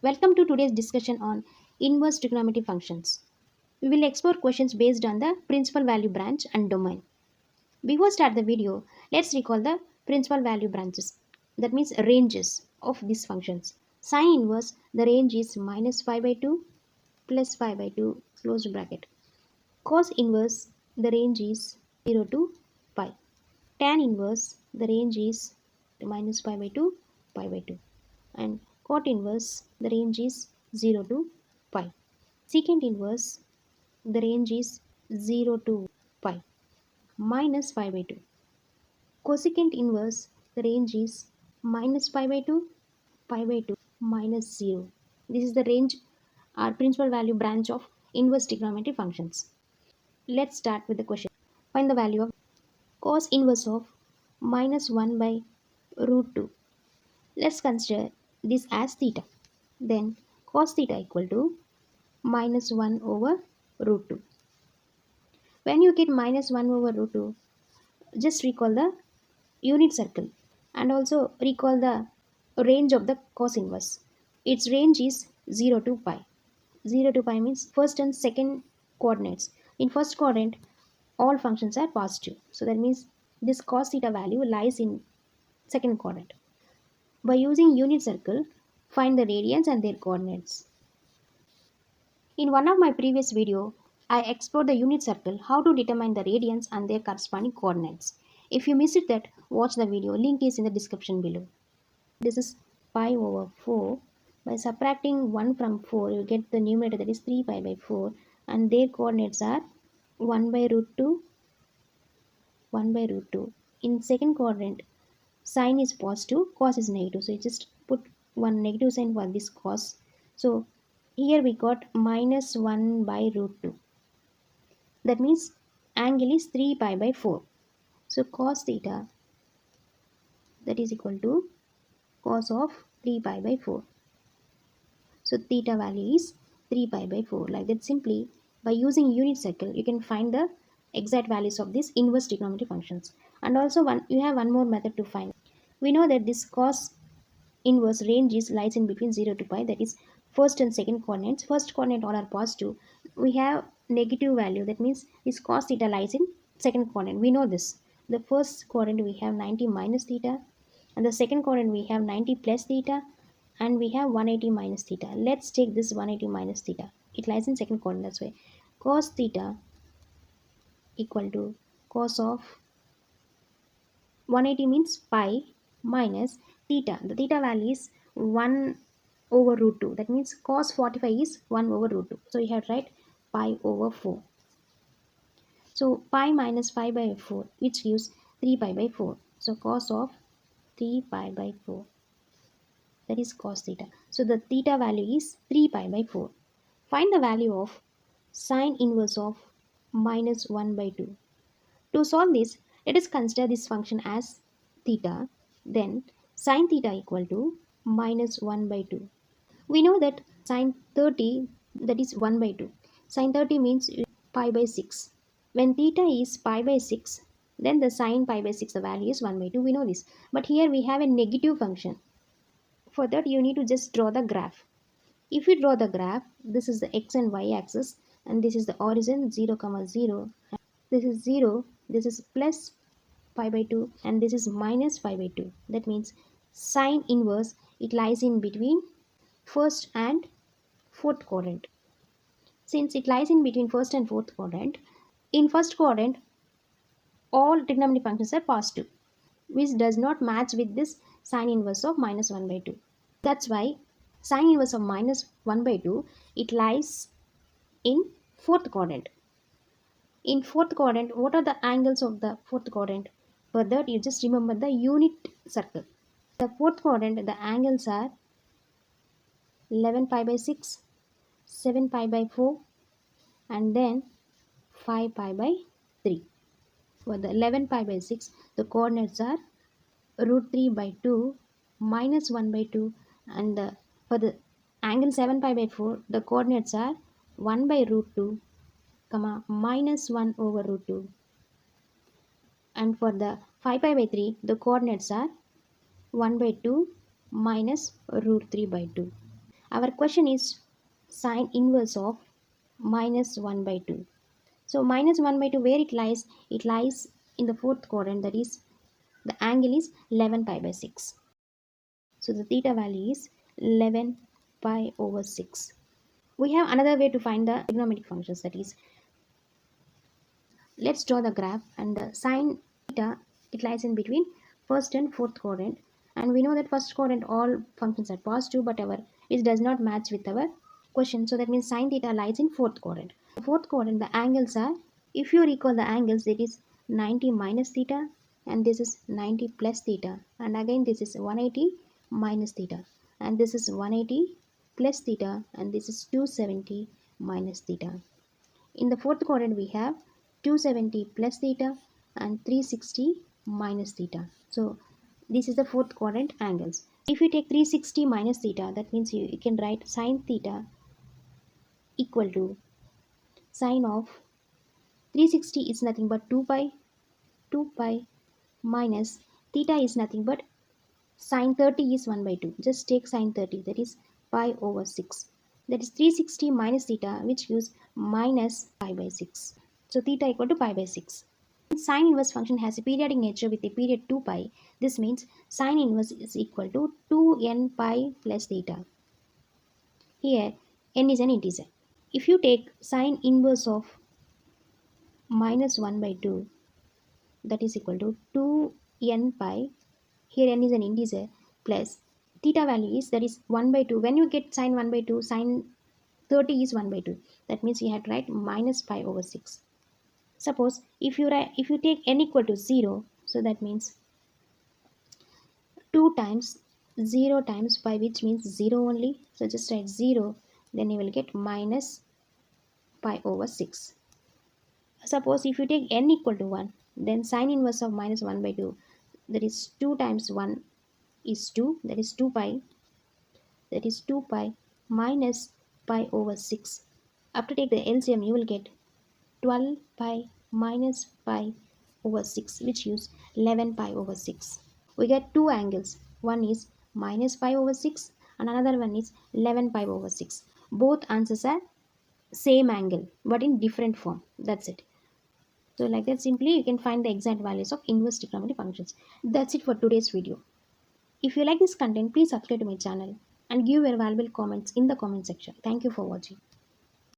Welcome to today's discussion on inverse trigonometry functions. We will explore questions based on the principal value branch and domain. Before start the video, let's recall the principal value branches. That means ranges of these functions. Sine inverse, the range is minus pi by 2 plus pi by 2 closed bracket. Cos inverse, the range is 0 to pi. Tan inverse, the range is minus pi by 2 pi by 2. And cot inverse, the range is 0 to pi. Secant inverse, the range is 0 to pi minus pi by 2. Cosecant inverse, the range is minus pi by 2 minus 0. This is the range or principal value branch of inverse trigonometry functions. Let's start with the question. Find the value of cos inverse of minus 1 by root 2. Let's consider this as theta. Then cos theta equal to minus 1 over root 2. When you get minus 1 over root 2, just recall the unit circle and also recall the range of the cos inverse. Its range is 0 to pi. 0 to pi means first and second coordinates. In first quadrant, all functions are positive. So that means this cos theta value lies in second quadrant. By using unit circle, find the radians and their coordinates. In one of my previous video, I explored the unit circle, how to determine the radians and their corresponding coordinates. If you missed that, watch the video, link is in the description below. This is pi over 4. By subtracting 1 from 4, you get the numerator, that is 3 pi by 4, and their coordinates are 1 by root 2, 1 by root 2. In second quadrant, sine is positive, cos is negative. So you just put one negative sign for this cos. So here we got minus 1 by root 2. That means angle is 3 pi by 4. So cos theta, that is equal to cos of 3 pi by 4. So theta value is 3 pi by 4. Like that, simply by using unit circle, you can find the exact values of these inverse trigonometry functions. And also you have one more method to find. We know that this cos inverse range lies in between 0 to pi, that is first and second coordinates. First coordinate all are positive. We have negative value, that means this cos theta lies in second quadrant. We know this. The first quadrant we have 90 minus theta, and the second quadrant we have 90 plus theta, and we have 180 minus theta. Let's take this 180 minus theta. It lies in second quadrant, that's why cos theta equal to cos of 180 means pi minus theta. The theta value is 1 over root 2. That means cos 45 is 1 over root 2. So you have to write pi over 4. So pi minus pi by 4, which gives 3 pi by 4. So cos of 3 pi by 4. That is cos theta. So the theta value is 3 pi by 4. Find the value of sine inverse of minus 1 by 2. To solve this, let us consider this function as theta. Then sine theta equal to minus 1 by 2. We know that sine 30, that is 1 by 2. Sine 30 means pi by 6. When theta is pi by 6, then the sine pi by 6, the value is 1 by 2. We know this. But here we have a negative function. For that, you need to just draw the graph. If you draw the graph, this is the x and y axis, and this is the origin 0, 0. This is 0, this is plus pi by 2, and this is minus pi by 2. That means sine inverse, it lies in between first and fourth quadrant. Since it lies in between first and fourth quadrant, in first quadrant, all trigonometry functions are positive, which does not match with this sine inverse of minus 1 by 2. That's why sine inverse of minus 1 by 2, it lies in fourth quadrant. In fourth quadrant, what are the angles of the fourth quadrant? For that, you just remember the unit circle. The fourth quadrant, the angles are 11 pi by 6, 7 pi by 4, and then 5 pi by 3. For the 11 pi by 6, the coordinates are root 3 by 2 minus 1 by 2, and for the angle 7 pi by 4, the coordinates are 1 by root 2 comma minus 1 over root 2, and for the 5 pi by 3, the coordinates are 1 by 2 minus root 3 by 2. Our question is sine inverse of minus 1 by 2. So minus 1 by 2, where it lies? It lies in the fourth quadrant, that is the angle is 11 pi by 6. So the theta value is 11 pi over 6. We have another way to find the trigonometric functions, that is, let's draw the graph, and the sine theta, it lies in between first and fourth quadrant, and we know that first quadrant all functions are positive, but it does not match with our question. So that means sine theta lies in fourth quadrant. Fourth quadrant, the angles are, if you recall the angles, it is 90 minus theta, and this is 90 plus theta, and again this is 180 minus theta, and this is 180 plus theta, and this is 270 minus theta. In the fourth quadrant, we have 270 plus theta and 360 minus theta. So this is the fourth quadrant angles. If you take 360 minus theta, that means you can write sine theta equal to sine of 360 is nothing but 2 pi minus theta is nothing but sine 30 is 1 by 2. Just take sine 30, that is pi over 6. That is 360 minus theta, which gives minus pi by 6. So theta equal to pi by 6. Sine inverse function has a periodic nature with a period 2 pi. This means sine inverse is equal to 2n pi plus theta. Here n is an integer. If you take sine inverse of minus 1 by 2, that is equal to 2n pi. Here n is an integer plus theta value is, that is 1 by 2. When you get sine 1 by 2, sine 30 is 1 by 2. That means you have to write minus pi over 6. Suppose if you take n equal to 0, so that means 2 times 0 times pi, which means 0 only. So just write 0, then you will get minus pi over 6. Suppose if you take n equal to 1, then sine inverse of minus 1 by 2, that is 2 times 1 is 2, that is 2 pi, that is 2 pi minus pi over 6. After take the LCM, you will get 12 pi minus pi over 6, which gives 11 pi over 6. We get two angles. One is minus pi over 6 and another one is 11 pi over 6. Both answers are same angle but in different form. That's it. So like that, simply you can find the exact values of inverse trigonometric functions. That's it for today's video. If you like this content, please subscribe to my channel and give your valuable comments in the comment section. Thank you for watching.